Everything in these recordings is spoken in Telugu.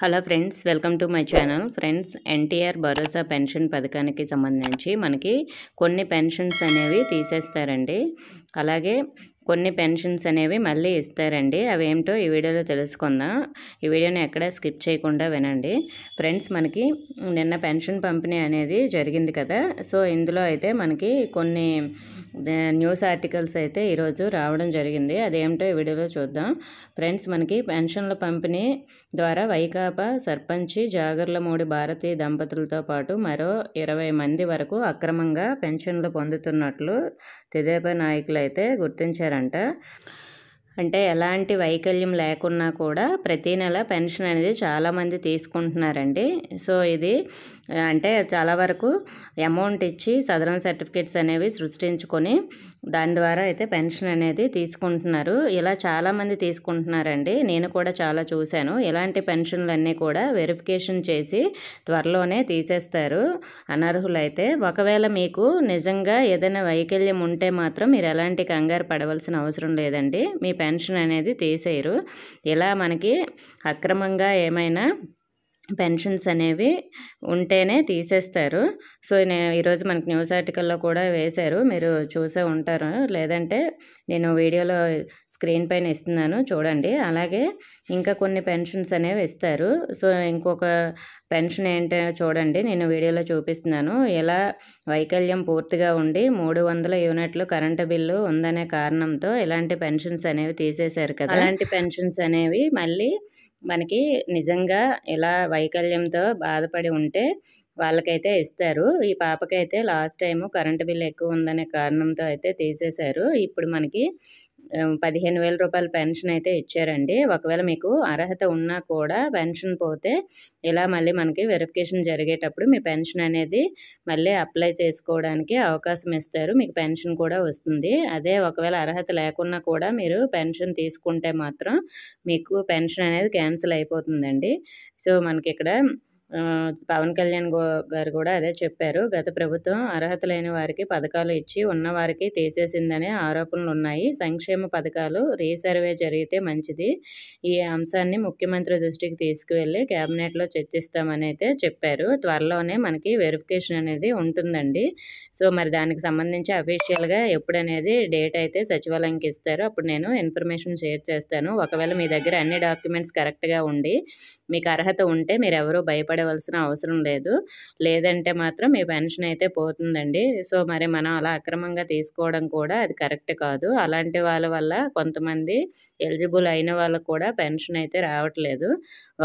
Hello friends, welcome to my channel. Friends, NTR Bharosa pension పథకానికి సంబంధించి మనకి కొన్ని పెన్షన్స్ అనేవి తీసేస్తారండి. అలాగే కొన్ని పెన్షన్స్ అనేవి మళ్ళీ ఇస్తారండి. అవేంటో ఈ వీడియోలో తెలుసుకుందాం. ఈ వీడియోని ఎక్కడ స్కిప్ చేయకుండా వినండి. ఫ్రెండ్స్, మనకి నిన్న పెన్షన్ పంపిణీ అనేది జరిగింది కదా. సో ఇందులో అయితే మనకి కొన్ని న్యూస్ ఆర్టికల్స్ అయితే ఈరోజు రావడం జరిగింది. అదేమిటో ఈ వీడియోలో చూద్దాం. ఫ్రెండ్స్, మనకి పెన్షన్ల పంపిణీ ద్వారా వైకాపా సర్పంచి జాగర్లమూడి భారతీ దంపతులతో పాటు మరో 20 మంది వరకు అక్రమంగా పెన్షన్లు పొందుతున్నట్లు తెదేపా నాయకులు అయితే గుర్తించారంట. అంటే ఎలాంటి వైకల్యం లేకున్నా కూడా ప్రతీ నెల పెన్షన్ అనేది చాలామంది తీసుకుంటున్నారండి. సో ఇది అంటే చాలా వరకు అమౌంట్ ఇచ్చి సదరన్ సర్టిఫికేట్స్ అనేవి సృష్టించుకొని దాని ద్వారా అయితే పెన్షన్ అనేది తీసుకుంటున్నారు. ఇలా చాలామంది తీసుకుంటున్నారండి. నేను కూడా చాలా చూశాను. ఇలాంటి పెన్షన్లన్నీ కూడా వెరిఫికేషన్ చేసి త్వరలోనే తీసేస్తారు అనర్హులైతే. ఒకవేళ మీకు నిజంగా ఏదైనా వైకల్యం ఉంటే మాత్రం మీరు ఎలాంటి కంగారు పడవలసిన అవసరం లేదండి. మీ పెన్షన్ అనేది తీసేయరు. ఇలా మనకి అక్రమంగా ఏమైనా పెన్షన్స్ అనేవి ఉంటేనే తీసేస్తారు. సో ఈరోజు మనకి న్యూస్ ఆర్టికల్లో కూడా వేశారు, మీరు చూసే ఉంటారు. లేదంటే నేను వీడియోలో స్క్రీన్ పైన ఇస్తున్నాను, చూడండి. అలాగే ఇంకా కొన్ని పెన్షన్స్ అనేవి ఇస్తారు. సో ఇంకొక పెన్షన్ ఏంటో చూడండి, నేను వీడియోలో చూపిస్తున్నాను. ఇలా వైకల్యం పూర్తిగా ఉండి 300 యూనిట్లు కరెంటు బిల్లు ఉందనే కారణంతో ఇలాంటి పెన్షన్స్ అనేవి తీసేశారు కదా. అలాంటి పెన్షన్స్ అనేవి మళ్ళీ మనకి నిజంగా ఇలా వైకల్యంతో బాధపడి ఉంటే వాళ్ళకైతే ఇస్తారు. ఈ పాపకైతే లాస్ట్ టైము కరెంటు బిల్లు ఎక్కువ ఉందనే కారణంతో అయితే తీసేశారు. ఇప్పుడు మనకి 15,000 రూపాయల పెన్షన్ అయితే ఇచ్చారండి. ఒకవేళ మీకు అర్హత ఉన్నా కూడా పెన్షన్ పోతే ఇలా మళ్ళీ మనకి వెరిఫికేషన్ జరిగేటప్పుడు మీ పెన్షన్ అనేది మళ్ళీ అప్లై చేసుకోవడానికి అవకాశం ఇస్తారు. మీకు పెన్షన్ కూడా వస్తుంది. అదే ఒకవేళ అర్హత లేకున్నా కూడా మీరు పెన్షన్ తీసుకుంటే మాత్రం మీకు పెన్షన్ అనేది క్యాన్సిల్ అయిపోతుందండి. సో మనకి ఇక్కడ పవన్ కళ్యాణ్ గారు కూడా అదే చెప్పారు. గత ప్రభుత్వం అర్హత లేని వారికి పథకాలు ఇచ్చి ఉన్నవారికి తీసేసిందనే ఆరోపణలు ఉన్నాయి. సంక్షేమ పథకాలు రీసర్వే జరిగితే మంచిది. ఈ అంశాన్ని ముఖ్యమంత్రి దృష్టికి తీసుకువెళ్ళి క్యాబినెట్లో చర్చిస్తామని అయితే చెప్పారు. త్వరలోనే మనకి వెరిఫికేషన్ అనేది ఉంటుందండి. సో మరి దానికి సంబంధించి అఫీషియల్గా ఎప్పుడనేది డేట్ అయితే సచివాలయంకి ఇస్తారు. అప్పుడు నేను ఇన్ఫర్మేషన్ షేర్ చేస్తాను. ఒకవేళ మీ దగ్గర అన్ని డాక్యుమెంట్స్ కరెక్ట్గా ఉండి మీకు అర్హత ఉంటే మీరు ఎవరూ భయపడవలసిన అవసరం లేదు. లేదంటే మాత్రం మీ పెన్షన్ అయితే పోతుందండి. సో మరి మనం అలా అక్రమంగా తీసుకోవడం కూడా అది కరెక్ట్ కాదు. అలాంటి వాళ్ళ వల్ల కొంతమంది ఎలిజిబుల్ అయిన వాళ్ళకు కూడా పెన్షన్ అయితే రావట్లేదు.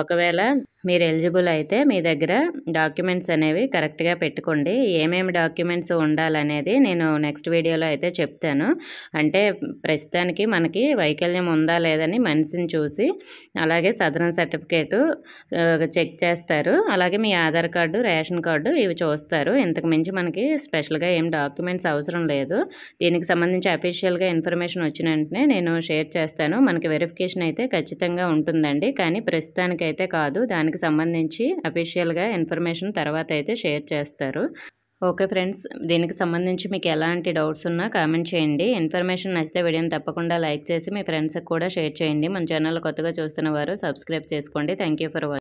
ఒకవేళ మీరు ఎలిజిబుల్ అయితే మీ దగ్గర డాక్యుమెంట్స్ అనేవి కరెక్ట్గా పెట్టుకోండి. ఏమేమి డాక్యుమెంట్స్ ఉండాలనేది నేను నెక్స్ట్ వీడియోలో అయితే చెప్తాను. అంటే ప్రస్తుతానికి మనకి వైకల్యం ఉందా లేదని మనిషిని చూసి అలాగే సదరన్ సర్టిఫికేటు చెక్ చేస్తారు. అలాగే మీ ఆధార్ కార్డు, రేషన్ కార్డు ఇవి చూస్తారు. ఇంతకు మించి మనకి స్పెషల్గా ఏం డాక్యుమెంట్స్ అవసరం లేదు. దీనికి సంబంధించి అఫీషియల్గా ఇన్ఫర్మేషన్ వచ్చిన వెంటనే నేను షేర్ చేస్తాను. మనకి వెరిఫికేషన్ అయితే ఖచ్చితంగా ఉంటుందండి, కానీ ప్రస్తుతానికైతే కాదు. దానికి సంబంధించి అఫీషియల్గా ఇన్ఫర్మేషన్ తర్వాత అయితే షేర్ చేస్తారు. ఓకే ఫ్రెండ్స్, దీనికి సంబంధించి మీకు ఎలాంటి డౌట్స్ ఉన్నా కామెంట్ చేయండి. ఇన్ఫర్మేషన్ నచ్చితే వీడియోని తప్పకుండా లైక్ చేసి మీ ఫ్రెండ్స్కి కూడా షేర్ చేయండి. మన ఛానల్ కొత్తగా చూస్తున్న వారు సబ్స్క్రైబ్ చేసుకోండి. Thank you for watching.